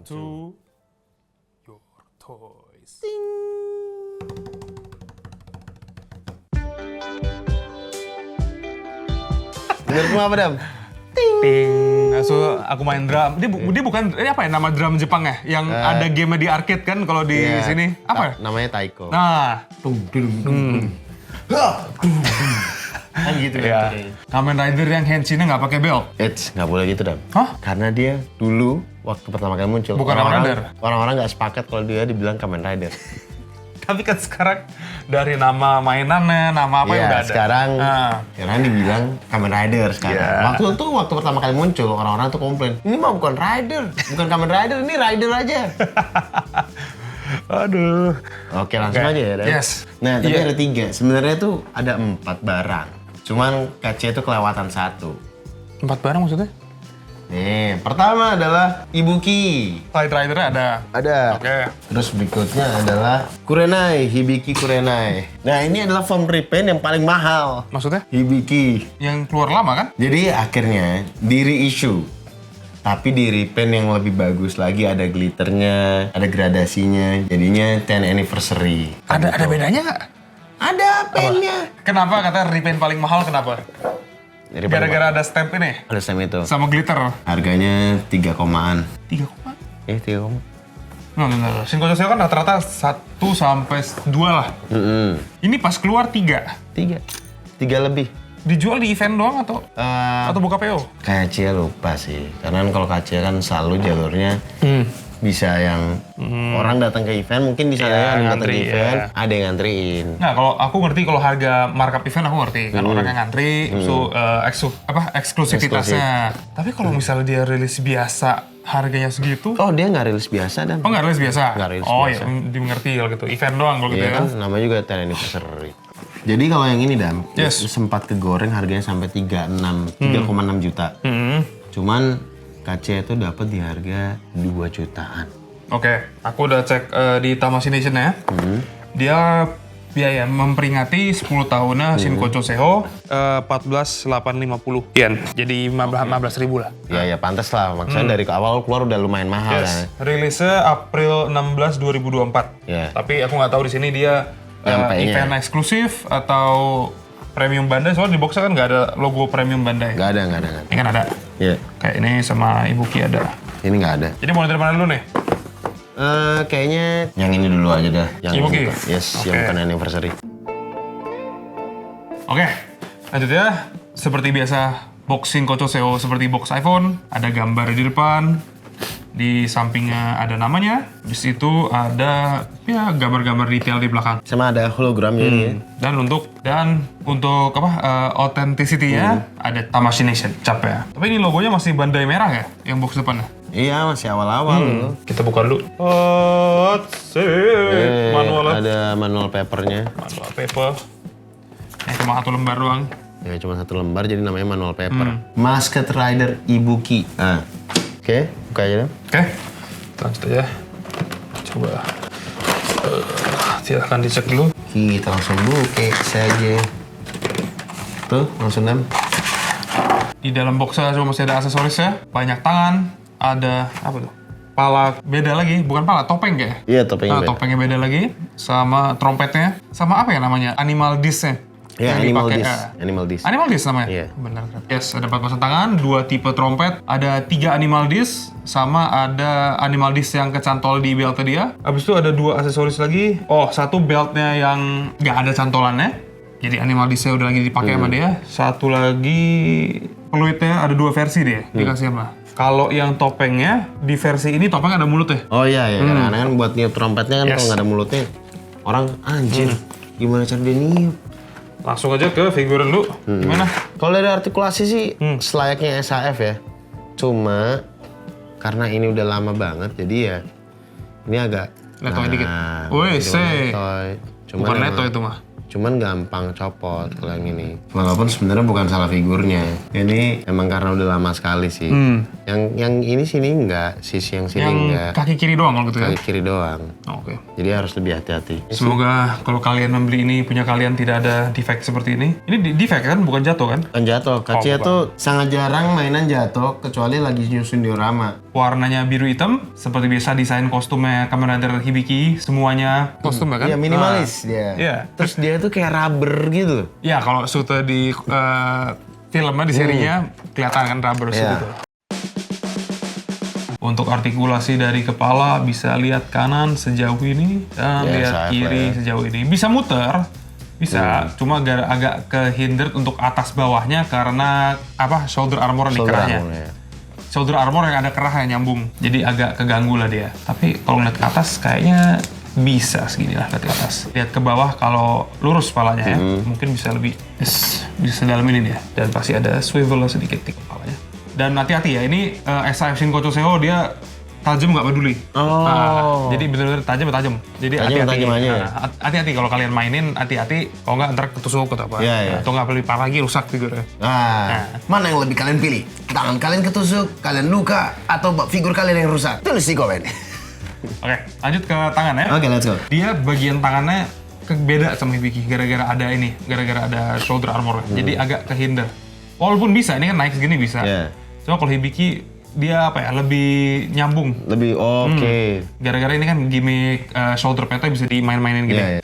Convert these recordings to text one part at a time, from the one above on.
to your toys. Menurutmu apa, Dam? Ting. So aku main drum. Dia bukan ini apa ya nama drum Jepang ya? Yang ada game di arcade kan kalau di sini. Apa ya? Namanya taiko. Nah, Kan gitu ya. kan. Kamen Rider yang Henshin-nya nggak pakai belt. Nggak boleh gitu, Dam. Hah? Karena dia dulu waktu pertama kali muncul, Bukan Kamen Rider. orang-orang nggak sepakat kalau dia dibilang Kamen Rider. Tapi kan sekarang dari nama mainannya, nama apa yang udah ada. Sekarang dibilang Kamen Rider sekarang. Iya. Waktu pertama kali muncul, orang-orang tuh komplain, ini mah bukan Rider, bukan Kamen Rider, ini Rider aja. Aduh. Oke, langsung aja ya, Dan. Yes. Nah, tapi Iya. ada 3. Sebenarnya tuh ada 4 barang. Cuman KC itu kelewatan 1. 4 barang maksudnya? Nih, pertama adalah Ibuki. Light Rider-nya ada. Ada. Oke. Terus berikutnya adalah Kurenai, Hibiki Kurenai. Nah, ini adalah foam repaint yang paling mahal. Maksudnya? Hibiki. Yang keluar lama kan? Jadi akhirnya di reissue. Tapi di repaint yang lebih bagus lagi, ada glitternya, ada gradasinya. Jadinya 10 anniversary. Ada bedanya nggak? Ada pennya. Kenapa kata repaint paling mahal kenapa? Jadi Gara-gara ada stamp ini ada stem itu. sama glitter. Harganya 3 komaan. 3 koma? 3 koma. Nggak. Shinko Seo kan rata-rata 1 sampai 2 lah. Ini pas keluar 3. 3 lebih. Dijual di event doang atau buka PO? KC lupa sih. Karena kan kalau KC kan selalu jalurnya bisa yang orang datang ke event, mungkin di sana ada yang datang ke ngantri, event, ada yang ngantriin. Nah, kalau aku ngerti kalau harga markup event aku ngerti. Kan orang yang ngantri, eksklusivitasnya. Tapi kalau misalnya dia rilis biasa, harganya segitu. Oh, dia nggak rilis biasa, Dan. Oh, nggak rilis biasa? Nggak rilis oh biasa. ya, dimengerti kalau gitu. Event doang kalau gitu Iya ya. kan, namanya juga 10 anniversary. Jadi kalau yang ini, Dan, Yes. sempat kegoreng harganya sampai 3,6 juta. Cuman KC itu dapat di harga 2 jutaan. Oke, aku udah cek di Tamashii Nation ya. Dia biaya memperingati 10 tahunnya Shinkocho Seho 14.850 yen. Jadi 15 ribu lah. Ya pantas lah. Maksudnya dari awal keluar udah lumayan mahal kan. Rilisnya April 16 2024. Iya. Tapi aku nggak tahu di sini dia Nyampe-nya. event eksklusif atau premium Bandai. Soalnya di boxnya kan nggak ada logo premium Bandai. Nggak ada. Ini kan ada. Iya. Kayak ini sama Ibuki ada. Ini nggak ada. Jadi mau dari mana dulu nih? Kayaknya yang ini dulu aja dah. Yang Ibuki? Yes, Oke. yang bukan anniversary. Oke, lanjut ya. Seperti biasa, box Shinkocho Seo seperti box iPhone. Ada gambar di depan. Di sampingnya ada namanya. Di situ ada ya gambar-gambar detail di belakang. Sama ada hologramnya ini ya. Dan untuk authenticity-nya ada Tamashii Nation capnya. Tapi ini logonya masih Bandai merah ya, yang box depannya. Iya, masih awal-awal loh. Kita buka dulu. Manualnya. Ada manual papernya. Manual paper. Yang cuma 1 lembar doang. Ya cuma 1 lembar jadi namanya manual paper. Masked Rider Ibuki. Oke, buka aja dong. Oke, lanjut aja. Coba. Silahkan dicek dulu. Kita langsung buka saja. Tuh, langsung dam. Di dalam boxnya cuma masih ada aksesorisnya. Banyak tangan. Ada apa tuh? Pala beda lagi. Bukan pala, topeng kayak. Iya, topengnya beda. Topengnya beda lagi. Sama trompetnya. Sama apa ya namanya? Animal disc-nya. Iya, Yang animal dipakai, disc. Animal disc. Animal disc namanya? Iya. Benar. Yes, ada 4 pasang tangan, 2 tipe trompet, ada 3 animal disc, sama ada animal disc yang kecantol di beltnya dia. Habis itu ada 2 aksesoris lagi. Oh, 1 beltnya yang nggak ada cantolannya. Jadi animal disc-nya udah lagi dipakai sama dia. 1 lagi peluitnya ada 2 versi dia. Dikasih apa? Kalau yang topengnya, di versi ini topeng ada mulutnya. Oh iya, kadang-kadang kan buat niup trompetnya kan Yes. kalau nggak ada mulutnya, orang anjir, gimana cara dia niup? Langsung aja ke figuran dulu. Gimana? Kalau dari artikulasi sih selayaknya SAF ya. Cuma karena ini udah lama banget jadi ya ini agak Letoy dikit. jadi Woi, say. letoy. Bukan leto itu mah. Cuman gampang copot kalau yang ini. Walaupun sebenarnya bukan salah figurnya. Ini emang karena udah lama sekali sih. Yang ini sini enggak, sisi yang sini Yang enggak. kaki kiri doang kalau gitu ya? Kaki kiri doang. Oke. Jadi harus lebih hati-hati. Semoga kalau kalian membeli ini, punya kalian tidak ada defect seperti ini. Ini defect kan, bukan jatuh kan? Kan jatuh. Kacia tuh sangat jarang mainan jatuh kecuali lagi nyusun diorama. warnanya biru hitam. Seperti biasa desain kostumnya Kamen Rider Hibiki semuanya kostum kan? Iya, minimalis dia. Iya. Terus dia tuh kayak rubber gitu. Ya kalau suit di filmnya di serinya kelihatan kan rubber suit Iya. itu. Untuk artikulasi dari kepala bisa lihat kanan sejauh ini dan Ya, lihat sayap kiri lah ya. sejauh ini. Bisa muter, bisa. Cuma agak kehindered untuk atas bawahnya karena shoulder armor di kerahnya. Shoulder armor yang ada kerah yang nyambung, jadi agak keganggu lah dia. Tapi kalau ngeliat ke atas kayaknya bisa segini lah lihat ke atas. Lihat ke bawah kalau lurus kepalanya ya, mungkin bisa lebih bisa dalam ini dia. Dan pasti ada swivel sedikit di kepalanya. Dan hati-hati ya, ini SAF Shinkocho Seho dia tajam nggak peduli. Jadi benar-benar tajam. Jadi hati-hati. Hati-hati kalau kalian mainin, hati-hati. Kalau nggak ntar ketusuk atau apa. Atau nggak lebih parah lagi rusak figurnya. Mana yang lebih kalian pilih? Tangan kalian ketusuk, kalian luka, atau figur kalian yang rusak? Tulis di komen. Oke, lanjut ke tangan ya. Oke, let's go. Dia bagian tangannya beda sama Hibiki gara-gara ada shoulder armor. Jadi agak kehinder. Walaupun bisa, ini kan naik segini bisa. Cuma kalau Hibiki dia lebih nyambung. Lebih oke. Gara-gara ini kan gimmick shoulder pad bisa dimain-mainin gini.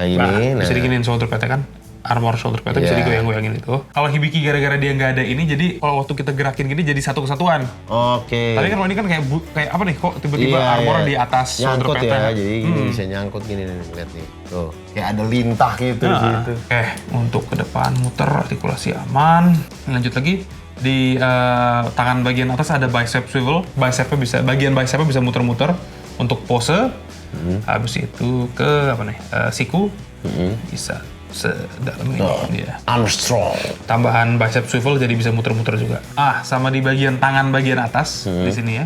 Bisa diginiin shoulder pad kan. Armor shoulder pad bisa digoyang-goyangin itu. Kalau Hibiki gara-gara dia nggak ada ini, jadi kalau waktu kita gerakin gini jadi satu kesatuan. Tapi kan kalau ini kan kayak apa nih, kok tiba-tiba armor di atas shoulder nyangkut pad ya, jadi bisa nyangkut gini nih, lihat nih. Tuh, kayak ada lintah gitu di situ. Untuk ke depan muter, artikulasi aman. Lanjut lagi. Di tangan bagian atas ada bicep swivel. Bagian bicepnya bisa muter-muter untuk pose. Habis itu ke siku. Bisa sedalam ini dia. Armstrong. Tambahan bicep swivel jadi bisa muter-muter juga. Sama di bagian tangan bagian atas di sini ya.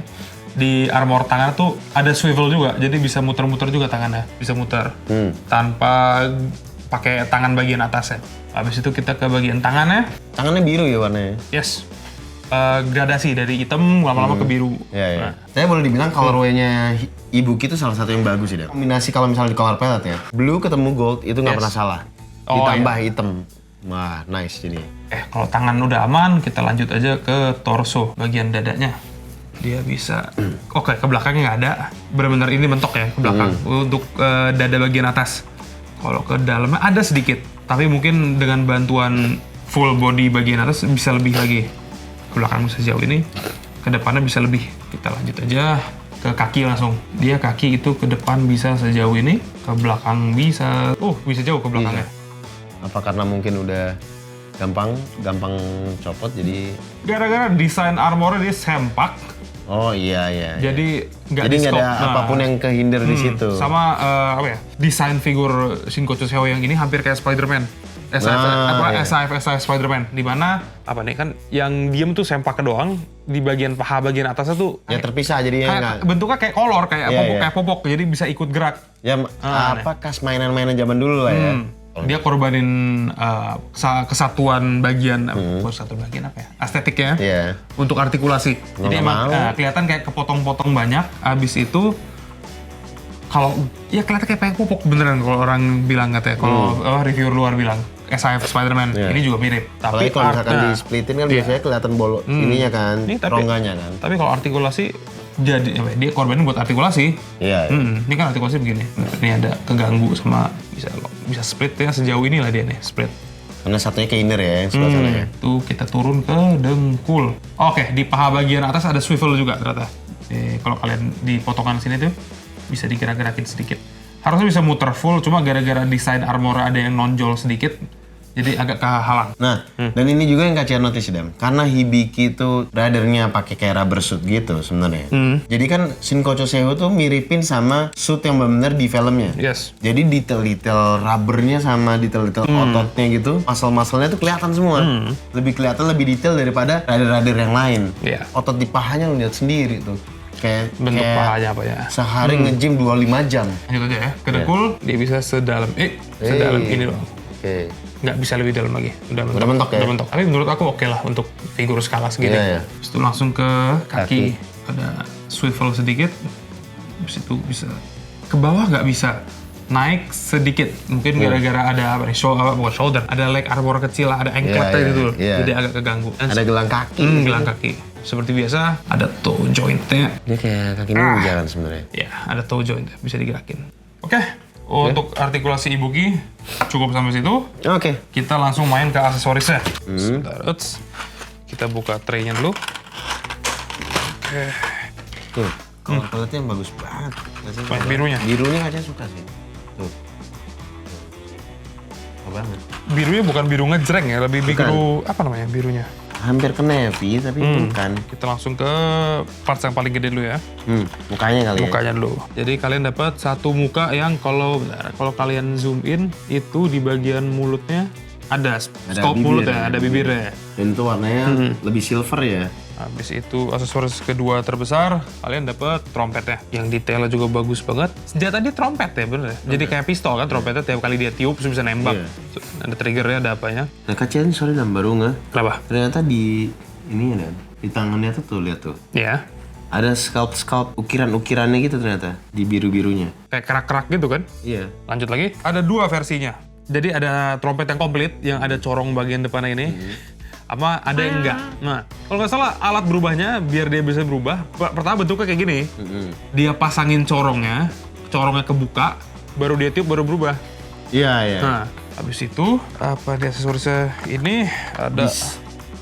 Di armor tangan tuh ada swivel juga, jadi bisa muter-muter juga tangannya, bisa muter tanpa pakai tangan bagian atas ya. Habis itu kita ke bagian tangannya. Tangannya biru ya warnanya? Yes. Gradasi dari hitam lama-lama ke biru. Saya boleh dibilang colorway-nya Ibuki itu salah satu yang bagus sih, kombinasi kalau misalnya di color palette ya, blue ketemu gold itu nggak pernah salah. Ditambah hitam. Wah, nice jadi. Kalau tangan udah aman, kita lanjut aja ke torso, bagian dadanya. Dia bisa, ke belakangnya nggak ada. Benar-benar ini mentok ya ke belakang. Untuk dada bagian atas. Kalau ke dalamnya ada sedikit, tapi mungkin dengan bantuan full body bagian atas bisa lebih lagi. Ke belakang sejauh ini, ke depannya bisa lebih. Kita lanjut aja ke kaki langsung. Dia kaki itu ke depan bisa sejauh ini, ke belakang bisa, bisa jauh ke belakangnya. Apa karena mungkin udah gampang copot jadi? Gara-gara desain armornya dia sempak. Jadi nggak ada apapun yang kehinder di situ. Sama desain figur Shinkocho Seho yang ini hampir kayak Spider-Man. SAF Spider-Man, di mana kan yang diem tuh sempaknya doang, di bagian paha bagian atasnya tuh terpisah jadinya bentuknya kayak kolor, kayak popok, jadi bisa ikut gerak. Kas mainan-mainan zaman dulu lah ya. Dia korbanin kesatuan bagian estetiknya untuk artikulasi. Jadi emang kelihatan kayak kepotong-potong banyak. Abis itu kalau kelihatan kayak popok beneran kalau orang bilang katanya. Kalau reviewer luar bilang SAF Spider-Man ini juga mirip. Tapi kalau misalkan di splitin kan biasanya kelihatan bolong ininya kan, rongganya kan. Tapi kalau artikulasi jadi dia korbanin buat artikulasi. Ini kan artikulasi begini. Ini ada keganggu sama bisa split ya, sejauh ini lah dia nih split. Karena satunya kehinder ya yang sebelah sana ya. Tuh kita turun ke dengkul. Di paha bagian atas ada swivel juga ternyata. Kalau kalian di potongan sini tuh bisa digerak-gerakin sedikit. Harusnya bisa muter full, cuma gara-gara desain armor ada yang nonjol sedikit, jadi agak kehalang. Nah, dan ini juga yang Kak Cia notice, Dam. Karena Hibiki itu ridernya pakai kayak rubber suit gitu sebenarnya. Jadi kan Shinkocho Seho tuh miripin sama suit yang benar-benar di filmnya. Yes. Jadi detail-detail rubbernya sama detail-detail ototnya gitu, muscle-muscle-nya tuh kelihatan semua. Lebih kelihatan, lebih detail daripada rider-rider yang lain. Otot di pahanya lu lihat sendiri tuh. Kayak bentuk pahanya apa ya? Sehari nge-gym 25 jam. Lanjut aja ya. Ke dengkul dia bisa sedalam ini doang. Nggak bisa lebih dalam lagi. Udah mentok ya? Udah mentok. Tapi menurut aku oke lah untuk figur skala segini. Terus itu langsung ke kaki. Ada swivel sedikit. Terus itu bisa ke bawah nggak bisa. Naik sedikit. Mungkin gara-gara ada bukan shoulder. Ada leg armor kecil, ada ankletnya gitu. Jadi agak keganggu. Ada gelang kaki. Gelang kaki. Seperti biasa, ada toe jointnya. Dia kayak kaki ninja kan sebenarnya. Ya, ada toe joint, bisa digerakin. Oke, untuk artikulasi ibuki cukup sampai situ. Oke. Kita langsung main ke aksesorisnya. Sebentar, kita buka tray-nya dulu. Oke. Tuh, kalau kulitnya yang bagus banget. Main birunya. Birunya aja suka sih. Tuh. Suka banget. Birunya bukan biru ngejreng ya, lebih biru apa namanya birunya? Hampir ke navy tapi bukan. Kita langsung ke parts yang paling gede dulu ya. Mukanya kali ya. Mukanya dulu. Jadi kalian dapat satu muka yang kalau kalian zoom in itu di bagian mulutnya ada scope mulut ya, ada bibirnya. Dan itu warnanya lebih silver ya. Habis itu aksesoris kedua terbesar, kalian dapat trompetnya. Yang detailnya juga bagus banget. Senjata dia trompet ya, bener ya? Jadi kayak pistol kan, trompetnya tiap kali dia tiup terus bisa nembak. Ada triggernya, ada apanya. Nah kacanya sorry dan baru nggak? Kenapa? Ternyata di ini ada di tangannya tuh lihat tuh. Ya. Ada scalp ukiran-ukirannya gitu ternyata di biru-birunya. Kayak kerak-kerak gitu kan? Iya. Lanjut lagi. Ada dua versinya. Jadi ada trompet yang komplit, yang ada corong bagian depannya ini. Apa ada yang enggak. Nah, kalau nggak salah alat berubahnya biar dia bisa berubah. Pertama bentuknya kayak gini. Dia pasangin corongnya kebuka, baru dia tiup baru berubah. Iya, iya. Nah, habis itu apa di aksesorisnya ini ada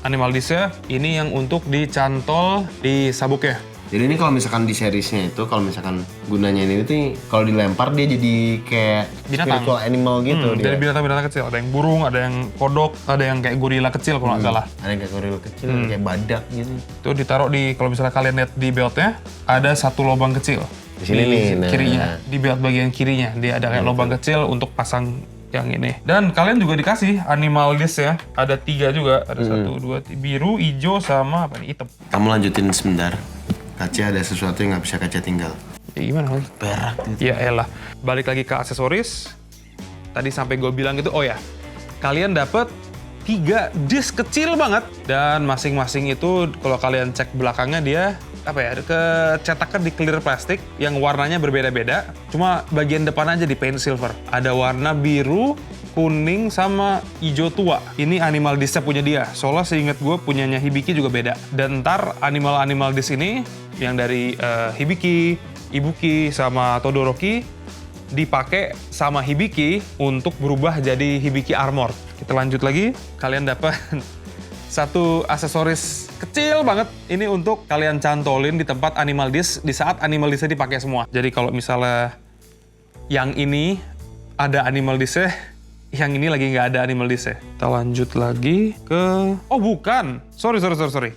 animal disc-nya. Ini yang untuk dicantol di sabuknya. Jadi ini kalau misalkan di seriesnya itu, kalau misalkan gunanya ini tuh kalau dilempar dia jadi kayak Binatang. spiritual animal gitu. Dari binatang-binatang kecil. Ada yang burung, ada yang kodok, ada yang kayak gorila kecil kalau nggak salah. Ada yang kayak goril kecil, kayak badak gitu. Itu ditaruh di, kalau misalnya kalian lihat di beltnya, ada satu lubang kecil. Di sini nih, nah. Kirinya, di belt bagian kirinya. Dia ada kayak lubang kecil untuk pasang yang ini. Dan kalian juga dikasih animal disc ya. Ada 3 juga. Ada 1, 2, biru, hijau, sama apa nih, hitam. Kamu lanjutin sebentar. Kaca ada sesuatu yang nggak bisa kaca tinggal. Ya gimana Mas? Berak gitu. Ya elah. Balik lagi ke aksesoris. Tadi sampai gue bilang gitu, oh ya. Kalian dapet 3 disk kecil banget. Dan masing-masing itu kalau kalian cek belakangnya dia apa ya, kecetaknya di clear plastik yang warnanya berbeda-beda. Cuma bagian depan aja di paint silver. Ada warna biru, kuning, sama hijau tua. Ini animal disc punya dia. Soalnya seingat gue punyanya Hibiki juga beda. Dan ntar animal disc ini yang dari Hibiki, Ibuki, sama Todoroki dipakai sama Hibiki untuk berubah jadi Hibiki Armor. Kita lanjut lagi. Kalian dapat satu aksesoris kecil banget. Ini untuk kalian cantolin di tempat animal disc di saat animal disc dipakai semua. Jadi kalau misalnya yang ini ada animal disc-nya, yang ini lagi nggak ada animal disc-nya. Kita lanjut lagi ke... Oh bukan! Sorry.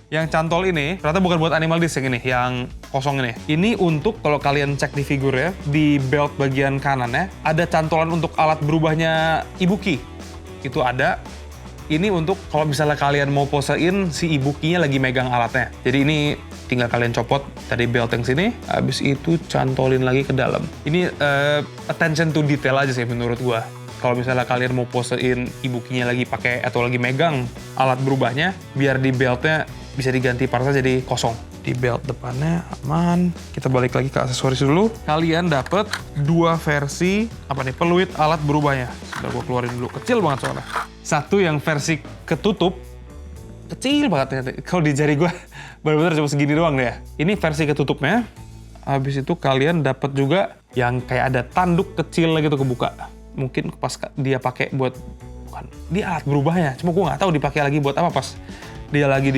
Yang cantol ini ternyata bukan buat animal disc yang ini, yang kosong ini. Ini untuk kalau kalian cek di figurnya, di belt bagian kanannya, ada cantolan untuk alat berubahnya Ibuki. Itu ada. Ini untuk kalau misalnya kalian mau posein si Ibukinya lagi megang alatnya. Jadi ini tinggal kalian copot dari belt yang sini, habis itu cantolin lagi ke dalam. Ini attention to detail aja sih menurut gua. Kalau misalnya kalian mau posein Ibukinya lagi pakai atau lagi megang alat berubahnya, biar di beltnya bisa diganti partnya jadi kosong. Di belt depannya aman. Kita balik lagi ke aksesoris dulu. Kalian dapet 2 versi apa nih, peluit alat berubahnya. Sudah gua keluarin dulu, kecil banget soalnya. Satu yang versi ketutup, kecil banget ternyata. Kalau di jari gua benar-benar cuma segini doang deh ya. Ini versi ketutupnya. Habis itu kalian dapat juga yang kayak ada tanduk kecil gitu kebuka. Mungkin pas dia pakai buat, bukan, dia alat berubahnya. Cuma gua nggak tahu dipakai lagi buat apa pas dia lagi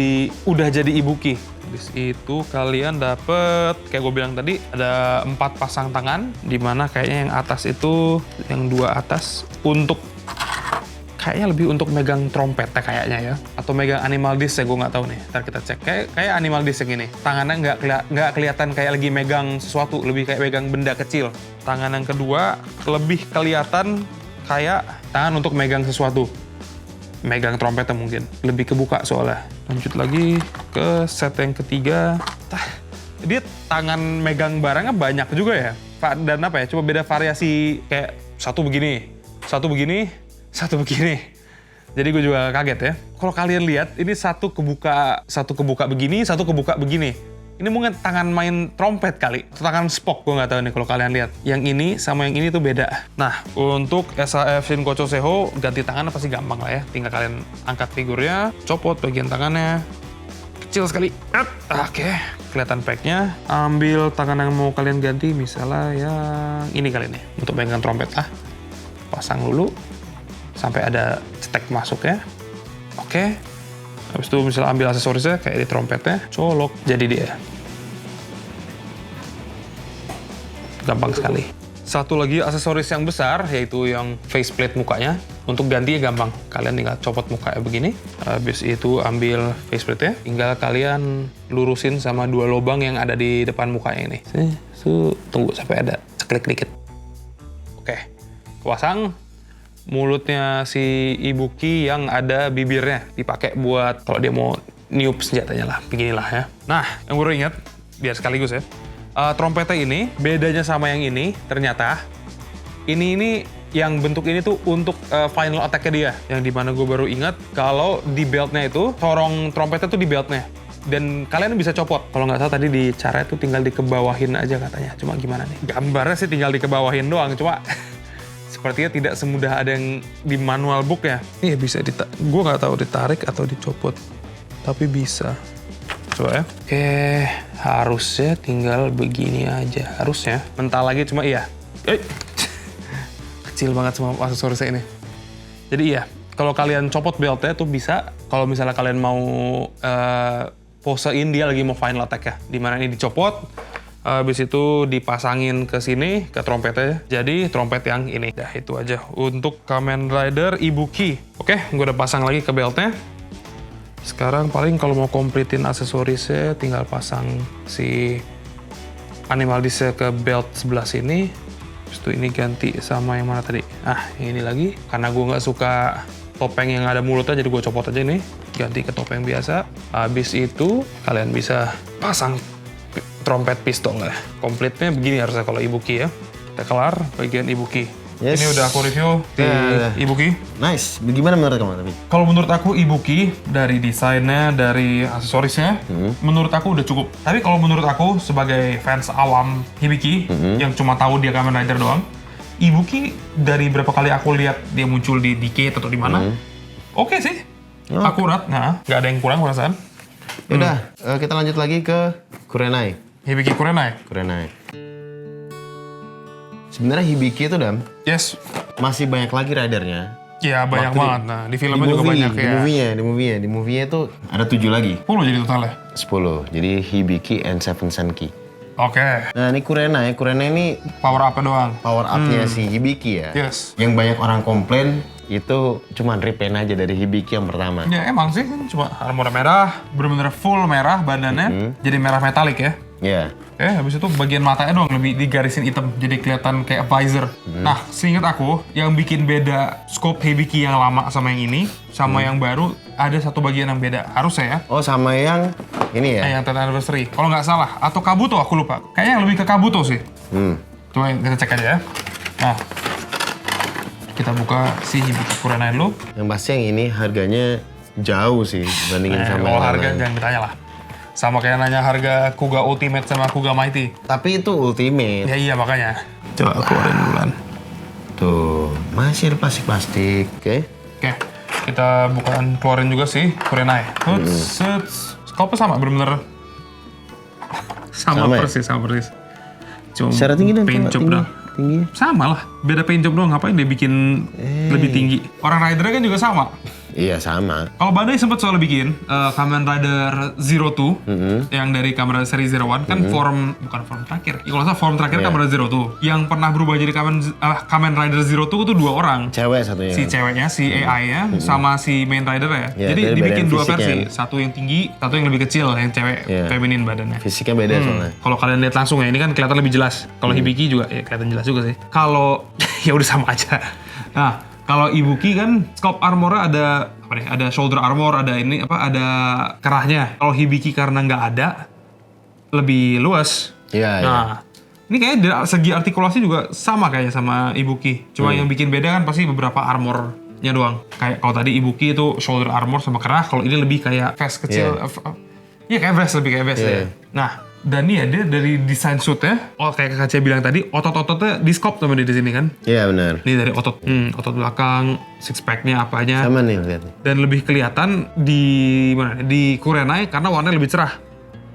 udah jadi Ibuki. Habis itu kalian dapet, kayak gue bilang tadi, ada 4 pasang tangan. Dimana kayaknya yang atas itu, yang 2 atas, untuk kayaknya lebih untuk megang trompetnya kayaknya ya. Atau megang animal disc ya, gue nggak tahu nih. Ntar kita cek. Kayak animal disc yang ini. Tangannya nggak kelihatan kayak lagi megang sesuatu, lebih kayak megang benda kecil. Tangan yang kedua lebih kelihatan kayak tangan untuk megang sesuatu. Megang trompetnya mungkin. Lebih kebuka soalnya. Lanjut lagi ke set yang ketiga. Dia tangan megang barangnya banyak juga ya. Dan apa ya, cuma beda variasi kayak satu begini, satu begini, satu begini. Jadi gue juga kaget ya. Kalau kalian lihat, ini satu kebuka begini, satu kebuka begini. Ini mungkin tangan main trompet kali, atau tangan Spock, gue nggak tahu nih kalau kalian lihat. Yang ini sama yang ini tuh beda. Nah, untuk SAF Shinkocho Seho, ganti tangan pasti gampang lah ya. Tinggal kalian angkat figurnya, copot bagian tangannya. kecil sekali. Oke, kelihatan packnya. Ambil tangan yang mau kalian ganti, misalnya yang ini kali ini untuk pegang trompet. Pasang dulu sampai ada cetek masuk ya. Oke. Habis itu misalnya ambil aksesorisnya kayak di trompetnya, colok, jadi dia. Gampang sekali. Satu lagi aksesoris yang besar, yaitu yang faceplate mukanya. Untuk ganti gampang, kalian tinggal copot mukanya begini. Habis itu ambil faceplate-nya, tinggal kalian lurusin sama 2 lubang yang ada di depan mukanya ini. Tunggu sampai ada ceklik dikit. Oke, pasang. Mulutnya si Ibuki yang ada bibirnya dipakai buat kalau dia mau niup senjatanya lah, beginilah ya. Nah, yang baru ingat, biar sekaligus ya. Trompetnya ini, bedanya sama yang ini, ternyata ini yang bentuk ini tuh untuk final attack-nya dia. Yang dimana gue baru ingat kalau di beltnya itu, sorong trompetnya tuh di beltnya. Dan kalian bisa copot. Kalau nggak salah tadi di caranya tuh tinggal dikebawahin aja katanya. Cuma gimana nih? Gambarnya sih tinggal dikebawahin doang, cuma sepertinya tidak semudah ada yang di manual book ya. Iya bisa gue nggak tahu ditarik atau dicopot, tapi bisa. Coba ya. Oke, harusnya tinggal begini aja. Harusnya. Mental lagi cuma iya. Kecil banget semua aksesorisnya ini. Jadi iya, kalau kalian copot beltnya tuh bisa. Kalau misalnya kalian mau posein dia lagi mau final attack ya. Dimana ini dicopot. Habis itu dipasangin ke sini, ke trompetnya. Jadi trompet yang ini. Dah itu aja untuk Kamen Rider Ibuki. Oke, gue udah pasang lagi ke beltnya. Sekarang paling kalau mau kompletin aksesorisnya tinggal pasang si animal disc ke belt sebelah sini. Terus itu ini ganti sama yang mana tadi? Ini lagi. Karena gue nggak suka topeng yang ada mulutnya, jadi gue copot aja ini. Ganti ke topeng biasa. Habis itu kalian bisa pasang trompet pistol lah. Komplitnya begini harusnya kalau Ibuki ya. Kita kelar bagian Ibuki. Yes. Ini udah aku review di Ibuki. Nice. Bagaimana menurut kamu tapi? Kalau menurut aku Ibuki dari desainnya, dari aksesorisnya, menurut aku udah cukup. Tapi kalau menurut aku sebagai fans awam Hibiki yang cuma tahu dia Kamen Rider doang, Ibuki dari berapa kali aku lihat dia muncul di Decade atau di mana, oke sih, akurat, nggak ada yang kurang perasaan. Yaudah, kita lanjut lagi ke Kurenai. Hibiki Kurenai. Sebenarnya Hibiki itu Yes. masih banyak lagi ridernya. Iya banyak banget. Nah di filmnya juga banyak ya. Di movie-nya itu ada 7 lagi. 10 jadi totalnya. 10. Jadi Hibiki and Seven Senki. Oke. Nah ini Kurenai ini Power up doang. power up-nya si Hibiki ya. Yes. Yang banyak orang komplain itu cuman repaint aja dari Hibiki yang pertama. Ya emang sih kan cuma armor merah, bener-bener full merah badannya, jadi merah metalik ya. Iya. Habis itu bagian matanya doang lebih digarisin hitam, jadi kelihatan kayak visor. Nah, seingat aku, yang bikin beda scope Hibiki yang lama sama yang ini, sama yang baru, ada satu bagian yang beda. Harusnya ya. Oh sama yang ini ya? Yang 10th anniversary. Kalau nggak salah, atau Kabuto aku lupa. Kayaknya lebih ke Kabuto sih. Coba kita cek aja ya. Nah, kita buka si Hibiki Kurenai dulu. Yang pasti yang ini harganya jauh sih dibandingin sama kalau yang harga lain. jangan ditanya lah. Sama kayak nanya harga Kuga Ultimate sama Kuga Mighty. Tapi itu ultimate. Ya iya makanya. Coba keluarin duluan. Tuh, masih ada plastik-plastik. Oke. Kita keluarin juga sih Kurenai. Scope sama bener-bener sama ya? persis. Cuma Secara tinggi dan paint job doang. tinggi. Sama lah, beda paint job doang. Ngapain dia bikin lebih tinggi? Orang ridernya kan juga sama. Iya sama. Kalau Bandai sempat soalnya bikin Kamen Rider Zero Two yang dari Kamen Rider seri Zero One kan bukan form terakhir. Kalau nggak salah form terakhir Kamen Rider Zero Two yang pernah berubah jadi Kamen Rider Zero Two itu 2 orang. Cewek satunya. Si ceweknya, si AI-nya, sama si main rider ya. Ya, jadi dari dibikin badan 2 versi, fisiknya. satu yang tinggi, satu yang lebih kecil, yang cewek feminin badannya. Fisiknya beda soalnya. Kalau kalian lihat langsung ya, ini kan kelihatan lebih jelas. Kalau Hibiki juga ya kelihatan jelas juga sih. Kalau ya udah sama aja. Nah, kalau Ibuki kan scope armornya ada apa nih? Ada shoulder armor, ada ini apa? Ada kerahnya. Kalau Hibiki karena nggak ada, lebih luas. Iya. Nah, ini kayaknya dari segi artikulasi juga sama kayaknya sama Ibuki. Cuma yang bikin beda kan pasti beberapa armornya doang. Kayak kalau tadi Ibuki itu shoulder armor sama kerah, kalau ini lebih kayak vest kecil. Iya kayak vest, lebih kayak vest ya. Nah, Dan nih ya, dia dari desain suitnya, kayak Kak Cia bilang tadi, otot-ototnya di scope sama dia di sini kan. Iya benar. Ini dari otot belakang, six pack-nya apanya. Sama nih lihat. Dan lebih kelihatan di mana? Di Kurenai karena warnanya lebih cerah.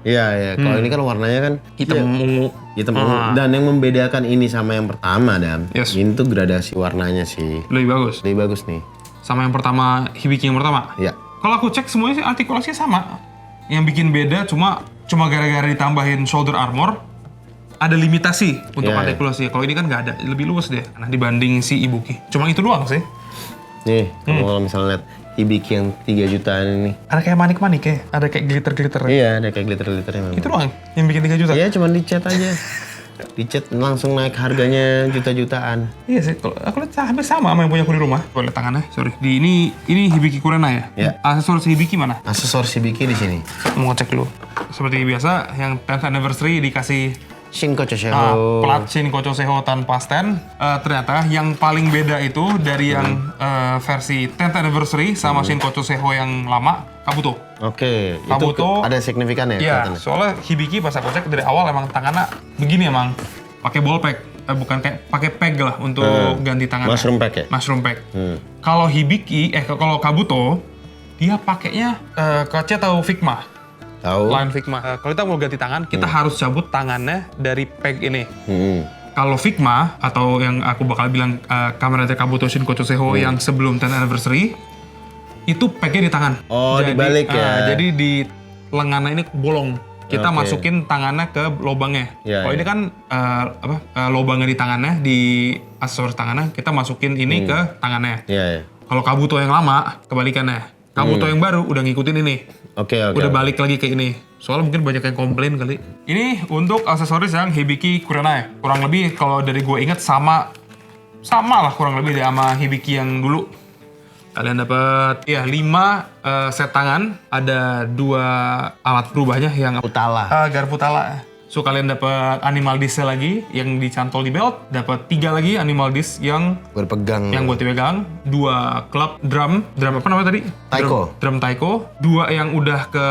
Iya. Kalau ini kan warnanya kan Hitam ungu. hitam ungu. Dan yang membedakan ini sama yang pertama, Dam. Yes. Ini tuh gradasi warnanya sih. Lebih bagus. Lebih bagus nih. Sama yang pertama, Hibiki yang pertama. Iya. Kalau aku cek semuanya sih artikulasinya sama. Yang bikin beda cuma gara-gara ditambahin shoulder armor, ada limitasi untuk Yeah. artikulasi. Kalau ini kan nggak ada, lebih luas deh. Nah, dibanding si Ibuki. Cuma itu doang sih. Nih, kamu kalau misalnya lihat Hibiki yang 3 jutaan ini. Ada kayak manik-manik ya, ada kayak glitter-glitter. Iya, ada kayak glitter-glitternya memang. Itu doang yang bikin 3 juta. Iya, cuma dicat aja. Dicat langsung naik harganya juta-jutaan. Iya sih, kalau aku lihat hampir sama yang punya aku di rumah. Boleh tangannya, sorry. Ini Hibiki Kurenai ya? Ya. Aksesoris Hibiki mana? Aksesoris Hibiki di sini. Mau ngecek dulu. Seperti biasa, yang 10th anniversary dikasih Shinko Choseo. plat Shinkocho Seho tanpa stand. Ternyata yang paling beda itu dari yang versi 10th anniversary sama Shinkocho Seho yang lama, Kabuto. Oke, itu Kabuto- ada signifikan ya Iya, kelihatannya? soalnya Hibiki pas aku cek dari awal emang tangannya begini emang. Pakai ball pack, bukan kayak pakai peg lah untuk ganti tangannya. Mushroom pack ya? Mushroom pack. Kalau Hibiki, kalau Kabuto, dia pakainya Kacia tahu Figma. Tahu? Line Figma. Kalau kita mau ganti tangan, kita harus cabut tangannya dari peg ini. Kalau Figma, atau yang aku bakal bilang Kamen Rider Kabuto Shinkocho Seho yang sebelum 10th anniversary, itu pegnya di tangan. Oh, dibalik ya? Jadi di lengannya ini bolong. Kita Oke. masukin tangannya ke lubangnya. Ya, Kalau ya. ini kan lubangnya di tangannya, di aksesoris tangannya, kita masukin ini ke tangannya. Iya. Kalau Kabuto yang lama, kebalikannya. Kabuto yang baru udah ngikutin ini. Oke. Udah balik lagi ke ini. Soalnya mungkin banyak yang komplain kali. Ini untuk aksesoris yang Hibiki Kurenai. Kurang lebih kalau dari gue inget sama lah kurang lebih deh sama Hibiki yang dulu. Kalian dapat 5 set tangan, ada 2 alat berubahnya yang Utala. garpu tala. So kalian dapat animal disc lagi yang dicantol di belt, dapat 3 lagi animal disc yang Berpegang. buat dipegang, 2 klub drum apa namanya tadi? Taiko. Drum taiko, 2 yang udah ke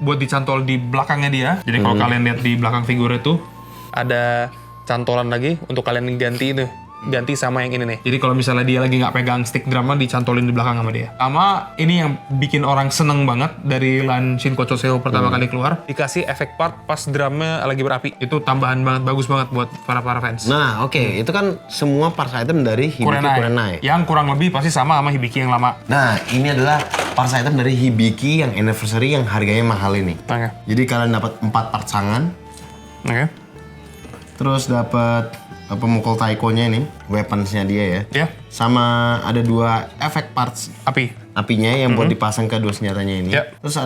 buat dicantol di belakangnya dia. Jadi kalau kalian lihat di belakang figur itu ada cantolan lagi untuk kalian ganti itu. Ganti sama yang ini nih. Jadi kalau misalnya dia lagi nggak pegang stick drumnya, dicantolin di belakang sama dia. Sama ini yang bikin orang seneng banget dari line Shinkocho Seho pertama kali keluar, dikasih efek part pas drumnya lagi berapi. Itu tambahan banget, bagus banget buat para fans. Nah, oke. Itu kan semua parts item dari Hibiki Kurenai. Yang kurang lebih pasti sama Hibiki yang lama. Nah, ini adalah parts item dari Hibiki yang anniversary yang harganya mahal ini. Oke. Jadi kalian dapat 4 parts tangan, Oke. terus dapat pemukul taikonya ini, weaponsnya dia ya. Ya, Sama ada 2 efek parts api. apinya yang buat dipasang ke 2 senjatanya ini. Ya. Terus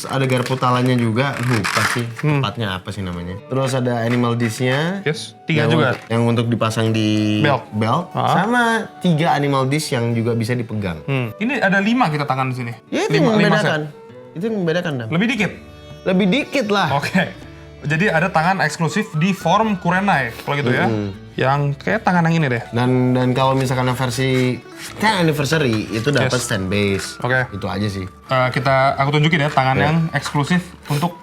ada garpu talanya juga, lupa sih tepatnya apa sih namanya. Terus ada animal disc-nya. Yes, 3 juga. Yang untuk dipasang di Belt. Sama 3 animal disc yang juga bisa dipegang. Ini ada 5 kita tangan di sini. Ya itu yang 5 membedakan. set. Itu yang membedakan, Dam. Lebih dikit. Lebih dikit lah. Oke. Jadi ada tangan eksklusif di form Kurenai kalau gitu ya. Yang kayak tangan yang ini deh. Dan kalau misalkan yang versi 10 anniversary itu dapat Yes. stand base. Oke. Itu aja sih. Aku tunjukin ya tangan yang eksklusif untuk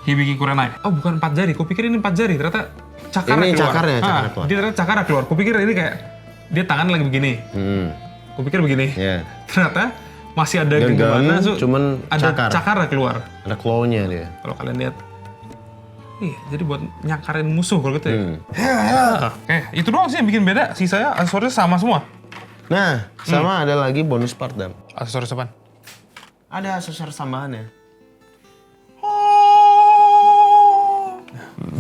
Hibiki Kurenai. Oh bukan 4 jari, kupikir ini 4 jari, ternyata cakarnya Ini keluar. cakarnya keluar. Dia ternyata cakarnya keluar. Kupikir ini kayak dia tangan lagi begini. Kupikir begini. Ya. Ternyata masih ada Gagang, genggamannya, cuman ada cakar. cakarnya keluar. Ada claw-nya dia. Kalau kalian lihat. Jadi buat nyakarin musuh kalau gitu ya. Oke, itu doang sih yang bikin beda. Sisanya aksesoris sama semua. Nah, sama ada lagi bonus part, Dam. Aksesoris apaan? Ada aksesoris tambahannya.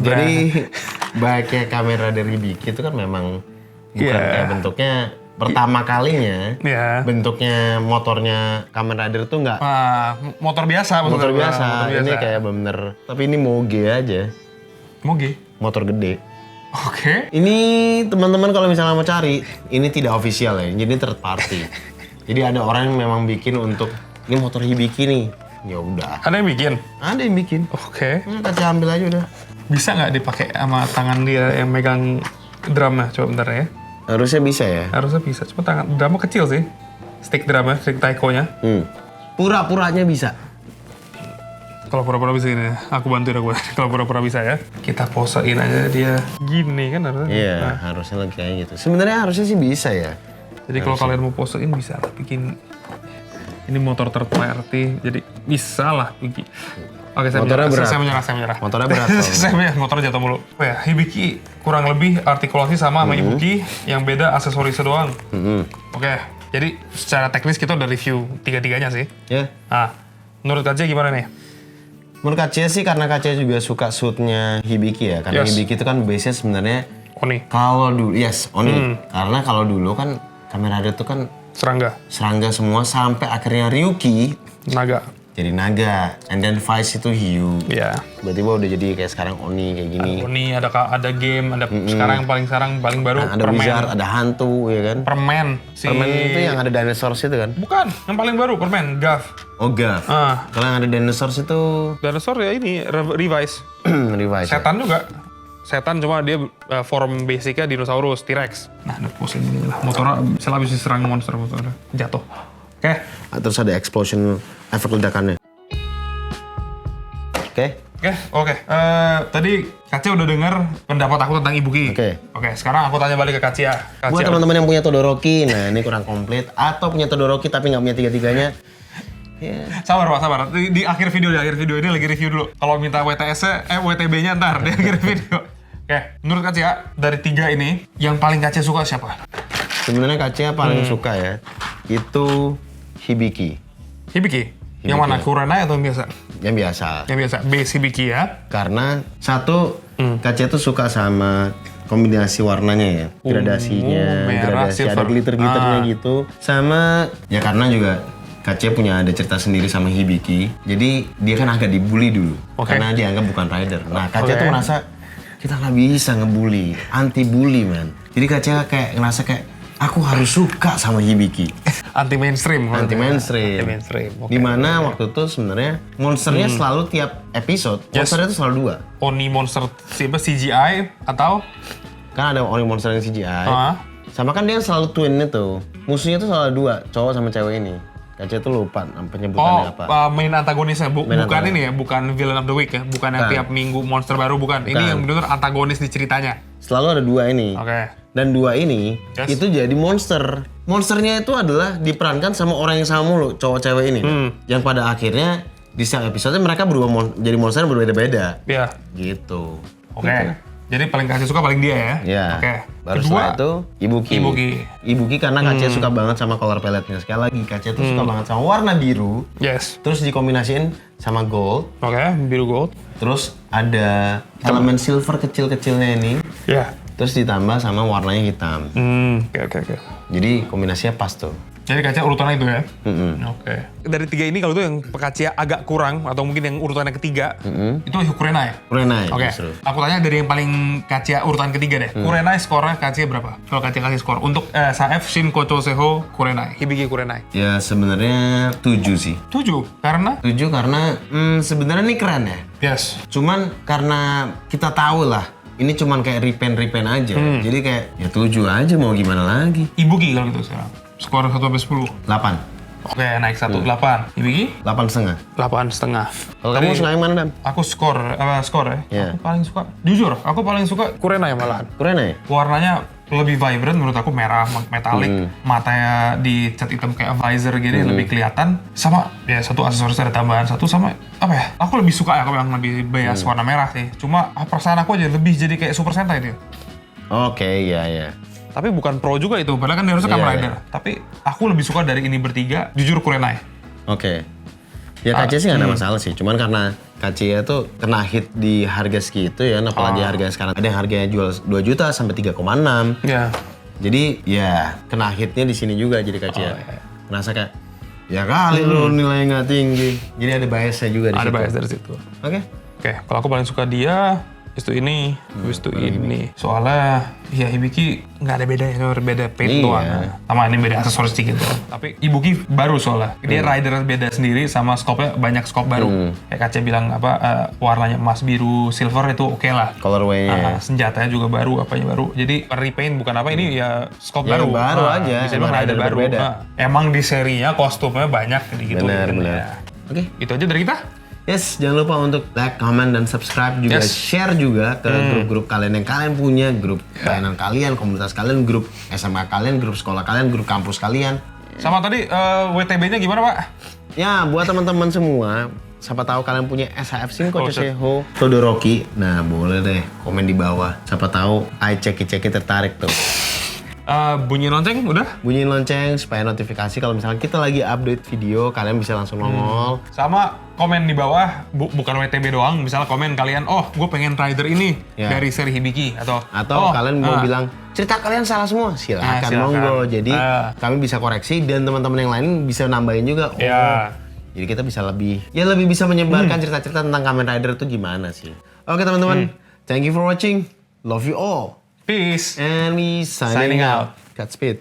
Jadi baiknya kamera dari Hibiki itu kan memang bukan kayak bentuknya pertama kalinya. Iya. Bentuknya motornya Kamen Rider tuh nggak Motor biasa motor maksudnya. biasa. Motor Ini kayak bener. Tapi ini moge aja. Moge. Motor gede. Oke. Ini teman-teman kalau misalnya mau cari, ini tidak official ya. Jadi third party. Jadi ada orang yang memang bikin untuk ini motor Hibiki nih. Ya udah. Ada yang bikin? Ada yang bikin. Oke. Kasih ambil aja udah. Bisa nggak dipakai sama tangan dia yang megang drumnya? Coba bentar ya. Harusnya bisa ya. Harusnya bisa. Cuma tangan drumnya kecil sih. Stick drumnya, stick taiko-nya. Pura-puranya bisa. Kalau pura-pura bisa ini, aku bantuin aku. Kalau pura-pura bisa ya. Kita posein aja dia gini kan harusnya. Iya, harusnya kayak gitu. Sebenarnya harusnya sih bisa ya. Jadi kalau kalian mau posein bisa lah bikin ini motor third party. Jadi bisa lah bikin. Oke, Motornya berat. Saya menyerah. Motornya berat. Motornya jatuh mulu. Oh ya, Hibiki kurang lebih artikulasi sama Ibuki, yang beda aksesorisnya doang. Oke, jadi secara teknis kita udah review tiga-tiganya sih. Ya. Nah, menurut Kacia gimana nih? Menurut Kacia sih karena Kacia juga suka suitnya Hibiki ya. Karena Hibiki itu kan base-nya sebenarnya Oni. kalau dulu, Oni. Karena kalau dulu kan Kamen Rider itu kan serangga semua sampai akhirnya Ryuki naga. Jadi naga, and then Vice itu hiu. Iya. Tiba-tiba udah jadi kayak sekarang Oni kayak gini. Ada Oni, ada game, ada sekarang paling baru Nah, ada permen. Wizard, ada hantu ya kan. Permen. Permen itu yang ada dinosaurus itu kan? Bukan, yang paling baru permen, Gav. Oh, Gav. Kalau yang ada dinosaurus itu Dinosaur ya ini, Revise. Revise. Setan juga. Setan cuma dia form basicnya dinosaurus, T-Rex. Nah, udah pusing ini lah. Motornya bisa habis diserang monster motornya. Jatuh. Oke. Terus ada explosion efek ledakannya. Oke. Tadi Kacia udah dengar pendapat aku tentang Ibuki. Oke, sekarang aku tanya balik ke Kacia. Buat teman-teman yang punya Todoroki, nah ini kurang komplit. Atau punya Todoroki tapi nggak punya tiga-tiganya. Sabar Pak, sabar. Di akhir video ini lagi review dulu. Kalau minta WTB-nya ntar di akhir video. Oke, menurut Kacia, dari tiga ini, yang paling Kacia suka siapa? Sebenarnya Kacia paling suka ya, itu Hibiki. Hibiki? Yang mana? Kurenai atau yang biasa? Yang biasa. Yang biasa, base Hibiki ya. Karena satu, Kacia tuh suka sama kombinasi warnanya ya. Gradasinya, merah, gradasi silver. ada glitter-glitternya gitu. Sama, ya karena juga Kacia punya ada cerita sendiri sama Hibiki. Jadi dia kan agak dibully dulu. Karena dianggap bukan rider. Nah Kacia tuh merasa, kita nggak bisa ngebully, anti-bully man. Jadi Kacia kayak ngerasa kayak, aku harus suka sama Hibiki. Anti-mainstream. Dimana waktu itu sebenarnya monsternya selalu tiap episode, monsternya itu selalu 2. Oni monster CGI atau? Kan ada Oni monster yang CGI. Sama kan dia selalu twin itu. Musuhnya tuh selalu 2, cowok sama cewek ini. Kacia tuh lupa penyebutannya apa. Main antagonisnya, bukan ini ya, bukan villain of the week ya, bukan yang tiap minggu monster baru, bukan. Ini yang benar antagonis di ceritanya. Selalu ada 2 ini. Dan 2 ini itu jadi monster. Monsternya itu adalah diperankan sama orang yang sama mulu, cowok cewek ini. Yang pada akhirnya di setiap episode mereka berubah jadi monster yang berbeda-beda. Iya. Gitu. Jadi paling Kacia suka paling dia ya? Iya. Baru Kedua, setelah itu Ibuki karena Kacia suka banget sama color palette-nya. Sekali lagi Kacia tuh suka banget sama warna biru. Terus dikombinasiin sama gold. Biru gold. Terus ada elemen silver kecil-kecilnya ini. Terus ditambah sama warnanya hitam. Jadi kombinasinya pas tuh. Jadi Kacia urutannya itu ya? Dari 3 ini kalau itu yang Kacia agak kurang, atau mungkin yang urutannya ketiga, itu Kurenai. Justru. Aku tanya dari yang paling Kacia urutan ketiga deh. Kurenai skornya Kacia berapa? Kalau Kacia kasih skor. Untuk SAF, Shin Kocho Seho, Kurenai. Hibiki Kurenai. Ya sebenarnya 7 sih. 7? Karena? 7 karena sebenarnya ini keren ya. Cuman karena kita tahu lah, ini cuman kayak repaint aja. Jadi kayak ya 7 aja mau gimana lagi. Ibuki kalau gitu sekarang. Skor 1-10. 8. Oke, naik 1-8. Hibiki? 8,5. 8,5. Kalau kamu suka yang mana, Dan? Aku skor ya? Aku paling suka, jujur, aku paling suka Kurenai malahan. Kurenai? Warnanya lebih vibrant menurut aku, merah, metalik, matanya dicat hitam kayak visor gini, lebih kelihatan. Sama, ya satu aksesoris ada tambahan satu, sama apa ya? Aku lebih suka ya, aku yang lebih bias warna merah sih. Cuma perasaan aku aja lebih jadi kayak Super Sentai itu. Oke, iya. Tapi bukan pro juga itu, padahal kan dia harusnya Kamen Rider. Tapi aku lebih suka dari ini bertiga, jujur Kurenai. Ya Kacia sih nggak ada masalah sih, cuman karena Kacia tuh kena hit di harga segitu ya, apalagi harga sekarang ada yang harganya jual 2 juta sampai 3,6. Jadi ya kena hitnya di sini juga jadi Kacia. Ngerasa kayak ya kali lu nilainya nggak tinggi, jadi ada biasnya juga di situ. Ada bias dari situ. Oke, kalau aku paling suka dia, ini. Soalnya ya Hibiki nggak ada bedanya, cuma beda paint doang. Sama ini beda aksesoris sedikit doang. Tapi Ibuki baru soalnya. Dia rider beda sendiri, sama scope-nya banyak scope baru. Kayak Kacia bilang warnanya emas, biru, silver itu oke lah. Colorway-nya. Senjatanya juga baru, apanya baru. Jadi repaint bukan apa, ini ya scope baru. Baru aja. Bisa bilang rider baru. Emang di serinya kostumnya banyak gitu. Benar. Oke, itu aja dari kita. Yes, jangan lupa untuk like, comment, dan subscribe juga. Yes. Share juga ke grup-grup kalian yang kalian punya, grup pelayanan kalian, komunitas kalian, grup SMA kalian, grup sekolah kalian, grup kampus kalian. Sama tadi WTB-nya gimana, Pak? Ya, buat teman-teman semua, siapa tahu kalian punya SHF Sinko Ceseho Todoroki. Nah, boleh deh komen di bawah. Siapa tahu ceki tertarik tuh. Bunyi lonceng udah? Bunyiin lonceng supaya notifikasi kalau misalnya kita lagi update video, kalian bisa langsung nongol. Sama komen di bawah, bukan WTB doang, misalnya komen kalian, oh gue pengen rider ini dari seri Hibiki, atau kalian mau bilang cerita kalian salah semua, silakan monggo. Jadi kami bisa koreksi dan teman-teman yang lain bisa nambahin juga. Jadi kita bisa lebih bisa menyebarkan cerita-cerita tentang Kamen Rider itu gimana sih. Oke teman-teman, thank you for watching, love you all, peace, and we signing out. Godspeed.